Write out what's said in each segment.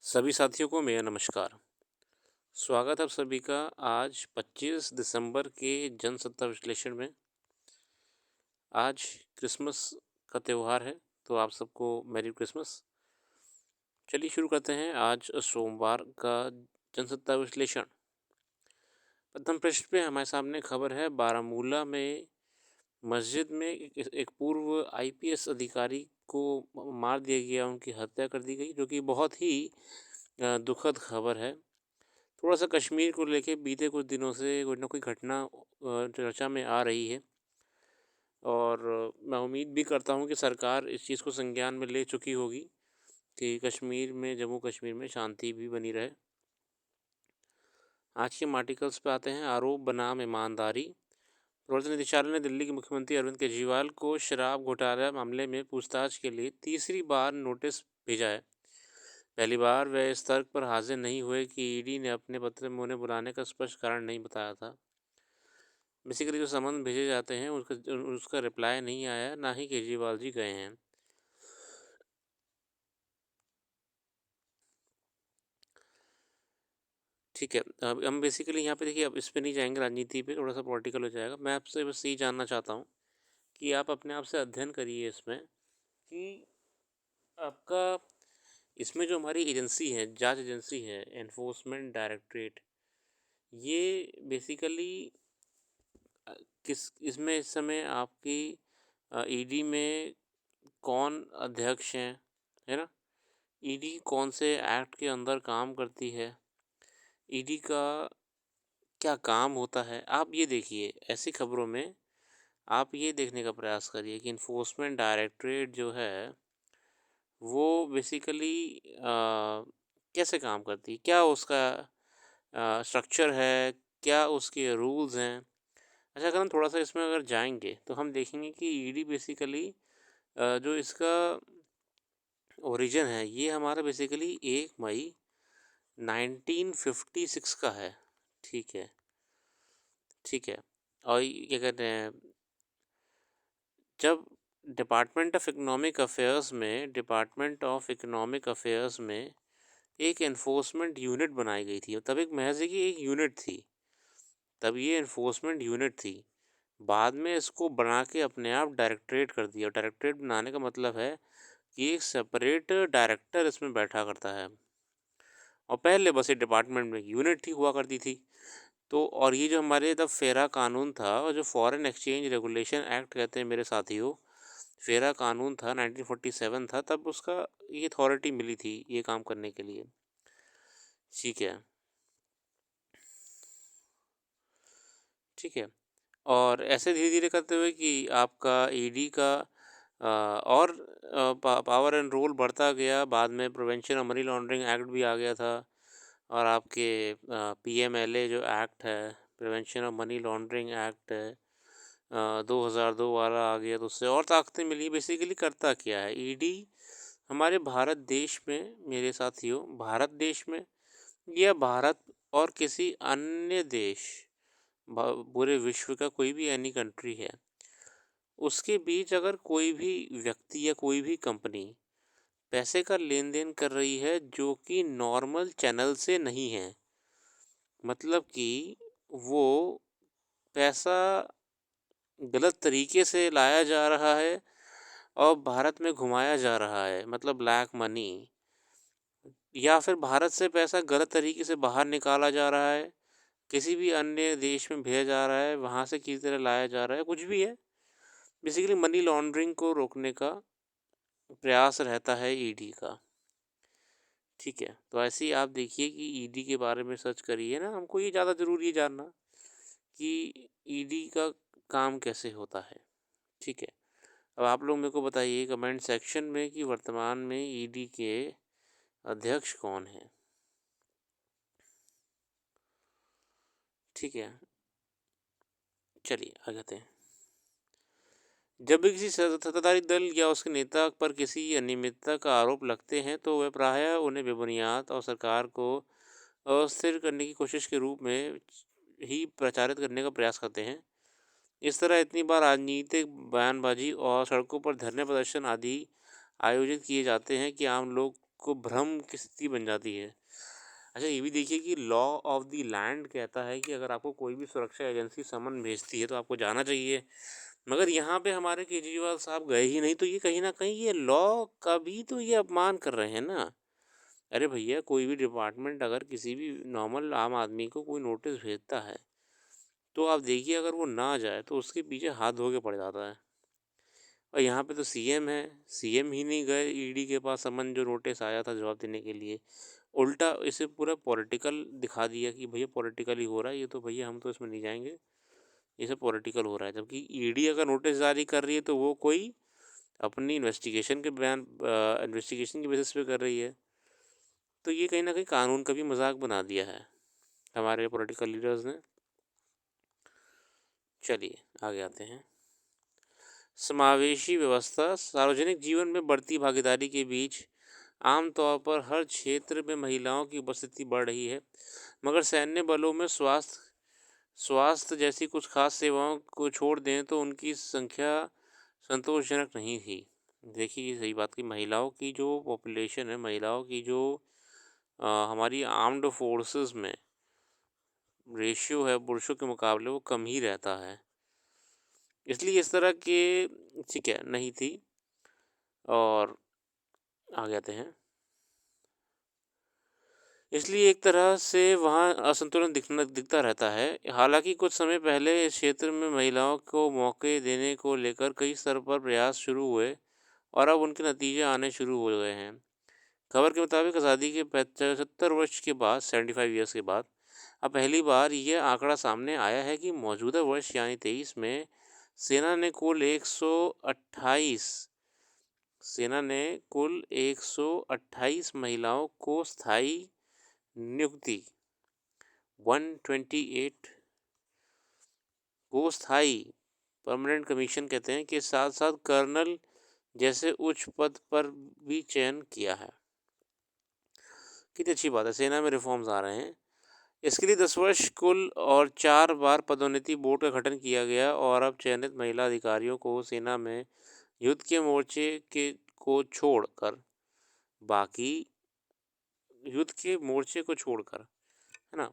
सभी साथियों को मेरा नमस्कार। स्वागत है आप सभी का आज 25 दिसंबर के जनसत्ता विश्लेषण में। आज क्रिसमस का त्यौहार है, तो आप सबको मैरी क्रिसमस। चलिए शुरू करते हैं आज सोमवार का जनसत्ता विश्लेषण। प्रथम पृष्ठ पे हमारे सामने खबर है, बारामूला में मस्जिद में एक पूर्व आईपीएस अधिकारी को मार दिया गया, उनकी हत्या कर दी गई, जो कि बहुत ही दुखद खबर है। थोड़ा सा कश्मीर को लेके बीते कुछ दिनों से कोई ना कोई घटना चर्चा में आ रही है, और मैं उम्मीद भी करता हूँ कि सरकार इस चीज़ को संज्ञान में ले चुकी होगी कि कश्मीर में, जम्मू कश्मीर में शांति भी बनी रहे। आज के आर्टिकल्स पे आते हैं। आरोप बनाम ईमानदारी। प्रवर्तन निदेशालय ने दिल्ली के मुख्यमंत्री अरविंद केजरीवाल को शराब घोटाला मामले में पूछताछ के लिए तीसरी बार नोटिस भेजा है। पहली बार वे इस तर्क पर हाजिर नहीं हुए कि ईडी ने अपने पत्र में उन्हें बुलाने का स्पष्ट कारण नहीं बताया था। बेसिकली जो समन भेजे जाते हैं उसका रिप्लाई नहीं आया, ना ही केजरीवाल जी गए हैं। ठीक है, अब हम बेसिकली यहाँ पे देखिए, अब इस पे नहीं जाएंगे, राजनीति पे थोड़ा सा पॉलिटिकल हो जाएगा। मैं आपसे बस यही जानना चाहता हूँ कि आप अपने आप से अध्ययन करिए इसमें कि आपका इसमें जो हमारी एजेंसी है, जांच एजेंसी है, एनफोर्समेंट डायरेक्टरेट, ये बेसिकली किस इसमें इस समय आपकी ईडी में कौन अध्यक्ष हैं, है ना? ईडी कौन से एक्ट के अंदर काम करती है, ईडी का क्या काम होता है, आप ये देखिए। ऐसी खबरों में आप ये देखने का प्रयास करिए कि इन्फोर्समेंट डायरेक्टरेट जो है वो बेसिकली कैसे काम करती है, क्या उसका स्ट्रक्चर है, क्या उसके रूल्स हैं। अच्छा, अगर हम थोड़ा सा इसमें अगर जाएंगे तो हम देखेंगे कि ईडी बेसिकली जो इसका ओरिजिन है, ये हमारा बेसिकली 1 मई 1956 का है। ठीक है, ठीक है। और ये क्या कहते हैं, जब डिपार्टमेंट ऑफ इकोनॉमिक अफेयर्स में एक एनफोर्समेंट यूनिट बनाई गई थी, तब एक महज की एक यूनिट थी, तब ये एनफोर्समेंट यूनिट थी। बाद में इसको बना के अपने आप डायरेक्टरेट कर दिया। डायरेक्टरेट बनाने का मतलब है कि एक सेपरेट डायरेक्टर इसमें बैठा करता है, और पहले बस ये डिपार्टमेंट में यूनिट थी, हुआ करती थी। तो और ये जो हमारे तब फेरा कानून था, और जो फॉरेन एक्सचेंज रेगुलेशन एक्ट कहते हैं मेरे साथियों, फेरा कानून था 1947 था, तब उसका ये अथॉरिटी मिली थी ये काम करने के लिए। ठीक है, ठीक है। और ऐसे धीरे धीरे करते हुए कि आपका ईडी का और पावर एंड रोल बढ़ता गया। बाद में prevention of money laundering act भी आ गया था, और आपके पीएमएलए जो एक्ट है, prevention of money laundering act है, 2002 वाला आ गया, तो उससे और ताकतें मिली। बेसिकली करता क्या है ईडी हमारे भारत देश में, मेरे साथियों, भारत देश में या भारत और किसी अन्य देश, पूरे विश्व का कोई भी एनी कंट्री है, उसके बीच अगर कोई भी व्यक्ति या कोई भी कंपनी पैसे का लेन देन कर रही है जो कि नॉर्मल चैनल से नहीं है, मतलब कि वो पैसा गलत तरीके से लाया जा रहा है और भारत में घुमाया जा रहा है, मतलब ब्लैक मनी, या फिर भारत से पैसा गलत तरीके से बाहर निकाला जा रहा है, किसी भी अन्य देश में भेजा जा रहा है, वहाँ से किसी तरह लाया जा रहा है, कुछ भी है, बेसिकली मनी लॉन्ड्रिंग को रोकने का प्रयास रहता है ईडी का। ठीक है, तो ऐसे ही आप देखिए कि ईडी के बारे में सर्च करिए ना, हमको ये ज़्यादा ज़रूरी है जानना कि ईडी का काम कैसे होता है। ठीक है, अब आप लोग मेरे को बताइए कमेंट सेक्शन में कि वर्तमान में ईडी के अध्यक्ष कौन है। ठीक है, चलिए आगे आते हैं। जब भी किसी सत्ताधारी दल या उसके नेता पर किसी अनियमितता का आरोप लगते हैं, तो वे प्रायः उन्हें बेबुनियाद और सरकार को अस्थिर करने की कोशिश के रूप में ही प्रचारित करने का प्रयास करते हैं। इस तरह इतनी बार राजनीतिक बयानबाजी और सड़कों पर धरने प्रदर्शन आदि आयोजित किए जाते हैं कि आम लोग को भ्रम की स्थिति बन जाती है। अच्छा, ये भी देखिए कि लॉ ऑफ द लैंड कहता है कि अगर आपको कोई भी सुरक्षा एजेंसी समन भेजती है तो आपको जाना चाहिए। मगर यहाँ पे हमारे केजरीवाल साहब गए ही नहीं, तो ये कहीं न कहीं ये लॉ का भी तो ये अपमान कर रहे हैं ना। अरे भैया, कोई भी डिपार्टमेंट अगर किसी भी नॉर्मल आम आदमी को कोई नोटिस भेजता है, तो आप देखिए अगर वो ना जाए तो उसके पीछे हाथ धो के पड़ जाता है। और यहाँ पे तो सीएम है, सीएम ही नहीं गए ईडी के पास समन जो नोटिस आया था जवाब देने के लिए। उल्टा इसे पूरा पॉलिटिकल दिखा दिया कि भैया पॉलिटिकल ही हो रहा है ये, तो भैया हम तो इसमें नहीं जाएँगे, ये सब पॉलिटिकल हो रहा है। जबकि ईडी अगर नोटिस जारी कर रही है तो वो कोई अपनी इन्वेस्टिगेशन की बेसिस पे कर रही है। तो ये कहीं न कहीं कानून का भी मज़ाक बना दिया है हमारे पॉलिटिकल लीडर्स ने। चलिए आगे आते हैं। समावेशी व्यवस्था सार्वजनिक जीवन में बढ़ती भागीदारी के बीच आमतौर पर हर क्षेत्र में महिलाओं की उपस्थिति बढ़ रही है, मगर सैन्य बलों में स्वास्थ्य जैसी कुछ खास सेवाओं को छोड़ दें तो उनकी संख्या संतोषजनक नहीं थी। देखिए, ये सही बात की महिलाओं की जो पॉपुलेशन है, महिलाओं की जो हमारी आर्म्ड फोर्सेस में रेशियो है पुरुषों के मुकाबले वो कम ही रहता है। इसलिए इस तरह के ठीक है, नहीं थी। और आगे आते हैं। इसलिए एक तरह से वहाँ असंतुलन दिखता रहता है। हालाँकि कुछ समय पहले इस क्षेत्र में महिलाओं को मौके देने को लेकर कई स्तर पर प्रयास शुरू हुए और अब उनके नतीजे आने शुरू हो गए हैं। खबर के मुताबिक आज़ादी के 75 वर्ष के बाद 75 ईयर्स के बाद अब पहली बार यह आंकड़ा सामने आया है कि मौजूदा वर्ष यानी 23 में सेना ने कुल 128 सेना ने कुल 128 महिलाओं को स्थायी नियुक्ति 128 को स्थायी परमानेंट कमीशन कहते हैं के साथ साथ कर्नल जैसे उच्च पद पर भी चयन किया है। कितनी अच्छी बात है, सेना में रिफॉर्म्स आ रहे हैं। इसके लिए 10 वर्ष कुल और 4 बार पदोन्नति बोर्ड का गठन किया गया और अब चयनित महिला अधिकारियों को सेना में युद्ध के मोर्चे के को छोड़कर बाकी युद्ध के मोर्चे को छोड़कर, है ना,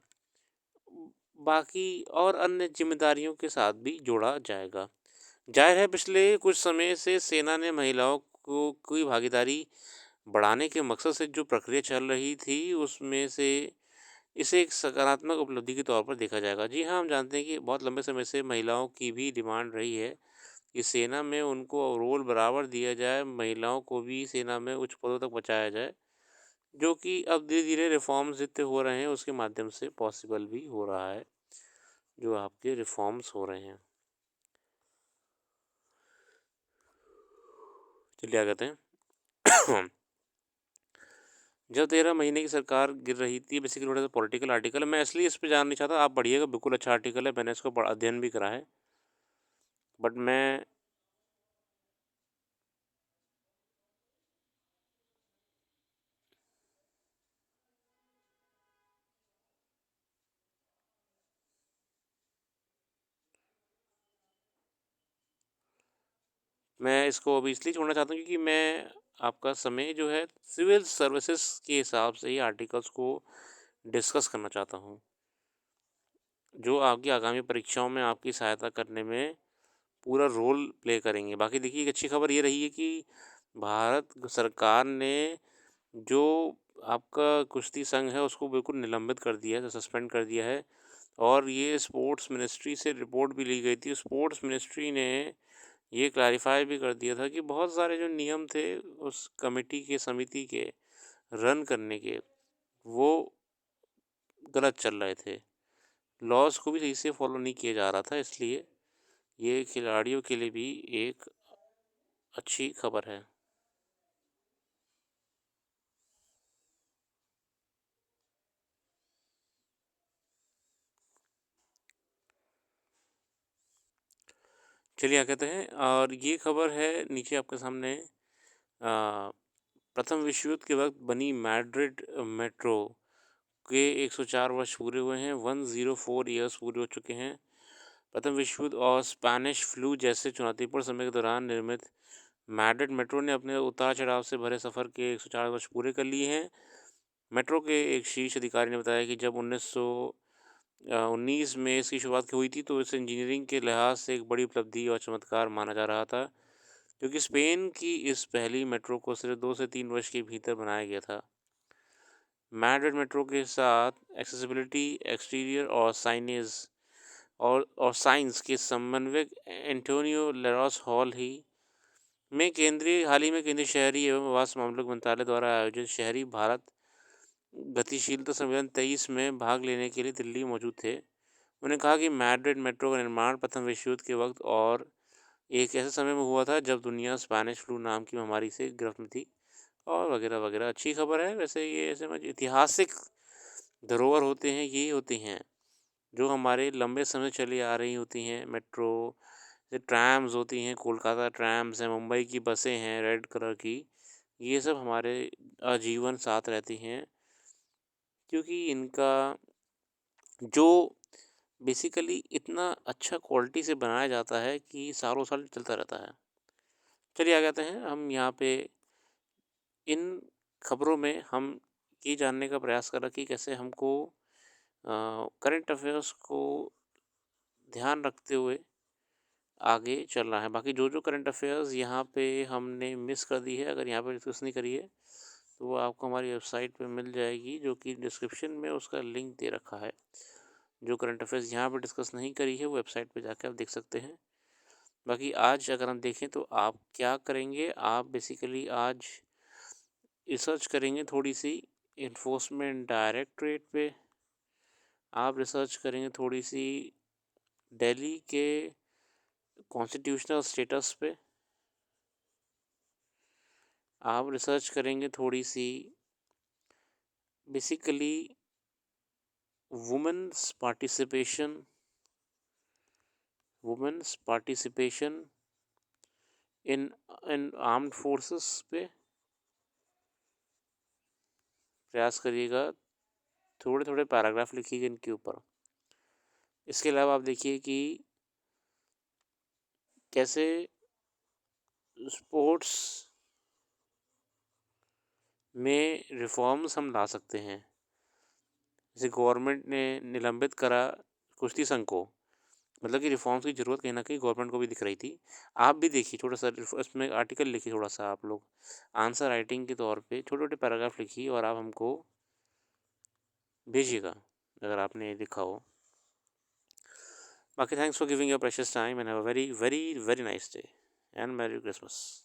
बाकी और अन्य जिम्मेदारियों के साथ भी जोड़ा जाएगा। जाहिर है पिछले कुछ समय से सेना ने महिलाओं को की भागीदारी बढ़ाने के मकसद से जो प्रक्रिया चल रही थी उसमें से इसे एक सकारात्मक उपलब्धि के तौर पर देखा जाएगा। जी हाँ, हम जानते हैं कि बहुत लंबे समय से महिलाओं की भी डिमांड रही है कि सेना में उनको रोल बराबर दिया जाए, महिलाओं को भी सेना में उच्च पदों तक पहुँचाया जाए, जो कि अब धीरे-धीरे रिफ़ॉर्म्स जितने हो रहे हैं उसके माध्यम से पॉसिबल भी हो रहा है, जो आपके रिफ़ॉर्म्स हो रहे हैं। चलिए आगे आते हैं। जब 13 महीने की सरकार गिर रही थी, बेसिकली थोड़ा-सा पॉलिटिकल आर्टिकल है, मैं इसलिए इस पे जानना नहीं चाहता, आप पढ़िएगा, बिल्कुल अच्छा आर्टिकल है, मैंने इसको अध्ययन भी करा है। बट मैं इसको अभी इसलिए छोड़ना चाहता हूँ क्योंकि मैं आपका समय जो है सिविल सर्विसेज के हिसाब से ही आर्टिकल्स को डिस्कस करना चाहता हूँ, जो आपकी आगामी परीक्षाओं में आपकी सहायता करने में पूरा रोल प्ले करेंगे। बाकी देखिए, एक अच्छी खबर ये रही है कि भारत सरकार ने जो आपका कुश्ती संघ है उसको बिल्कुल निलंबित कर दिया है, सस्पेंड कर दिया है। और ये स्पोर्ट्स मिनिस्ट्री से रिपोर्ट भी ली गई थी। स्पोर्ट्स मिनिस्ट्री ने ये क्लैरिफ़ाई भी कर दिया था कि बहुत सारे जो नियम थे उस कमेटी के समिति के रन करने के, वो गलत चल रहे थे। लॉज़ को भी सही से फॉलो नहीं किया जा रहा था, इसलिए ये खिलाड़ियों के लिए भी एक अच्छी खबर है। चलिए आगे कहते हैं, और ये खबर है नीचे आपके सामने। प्रथम विश्व युद्ध के वक्त बनी मैड्रिड मेट्रो के 104 वर्ष पूरे हुए हैं, 104 ईयर्स पूरे हो चुके हैं। प्रथम विश्व युद्ध और स्पेनिश फ्लू जैसे चुनौतीपूर्ण समय के दौरान निर्मित मैड्रिड मेट्रो ने अपने उतार-चढ़ाव से भरे सफ़र के 104 वर्ष पूरे कर लिए हैं। मेट्रो के एक शीर्ष अधिकारी ने बताया कि जब 1919 में इसकी शुरुआत हुई थी, तो इसे इंजीनियरिंग के लिहाज से एक बड़ी उपलब्धि और चमत्कार माना जा रहा था, क्योंकि स्पेन की इस पहली मेट्रो को सिर्फ 2 से 3 वर्ष के भीतर बनाया गया था। मैड्रिड मेट्रो के साथ एक्सेसिबिलिटी, एक्सटीरियर और साइनेज और साइंस के समन्वयक एंटोनियो लेरोस हाल ही में केंद्रीय शहरी एवं आवास मामलों के मंत्रालय द्वारा आयोजित शहरी भारत गतिशीलता सम्मेलन 23 में भाग लेने के लिए दिल्ली मौजूद थे। उन्होंने कहा कि मैड्रिड मेट्रो का निर्माण प्रथम विश्व युद्ध के वक्त और एक ऐसे समय में हुआ था जब दुनिया स्पेनिश फ्लू नाम की महामारी से ग्रस्त में थी, और वगैरह वगैरह। अच्छी खबर है वैसे। ये ऐसे में ऐतिहासिक धरोहर होते हैं, ये होती हैं जो हमारे लंबे समय चली आ रही होती हैं। मेट्रो, जैसे ट्रैम्स होती हैं, कोलकाता ट्रैम्स हैं, मुंबई की बसें हैं रेड कलर की, ये सब हमारे आजीवन साथ रहती हैं, क्योंकि इनका जो बेसिकली इतना अच्छा क्वालिटी से बनाया जाता है कि सालों साल चलता रहता है। चलिए आगे आते हैं। हम यहाँ पे इन खबरों में हम ये जानने का प्रयास कर रहे कि कैसे हमको करंट अफेयर्स को ध्यान रखते हुए आगे चलना है। बाकी जो करंट अफेयर्स यहाँ पे हमने मिस कर दी है, अगर यहाँ पे डिस्कस नहीं करी है, तो वो आपको हमारी वेबसाइट पे मिल जाएगी, जो कि डिस्क्रिप्शन में उसका लिंक दे रखा है। जो करंट अफेयर्स यहाँ पे डिस्कस नहीं करी है, वो वेबसाइट पे जाके आप देख सकते हैं। बाकी आज अगर हम देखें तो आप क्या करेंगे, आप बेसिकली आज रिसर्च करेंगे थोड़ी सी इन्फोर्समेंट डायरेक्टरेट पे, आप रिसर्च करेंगे थोड़ी सी दिल्ली के कॉन्स्टिट्यूशनल स्टेटस पे, आप रिसर्च करेंगे थोड़ी सी basically women's participation in in armed forces पे प्रयास करिएगा। थोड़े थोड़े पैराग्राफ लिखिएगा इनके ऊपर। इसके अलावा आप देखिए कि कैसे स्पोर्ट्स में रिफॉर्म्स हम ला सकते हैं। जैसे गवर्नमेंट ने निलंबित करा कुश्ती संघ को, मतलब कि रिफॉर्म्स की ज़रूरत कहीं ना कहीं गवर्नमेंट को भी दिख रही थी। आप भी देखिए, छोटा सा इसमें आर्टिकल लिखिए, थोड़ा सा आप लोग आंसर राइटिंग के तौर पे छोटे छोटे पैराग्राफ लिखिए और आप हमको भेजिएगा अगर आपने लिखा हो। बाकी thanks for giving your precious time and have a very very very nice day and merry Christmas.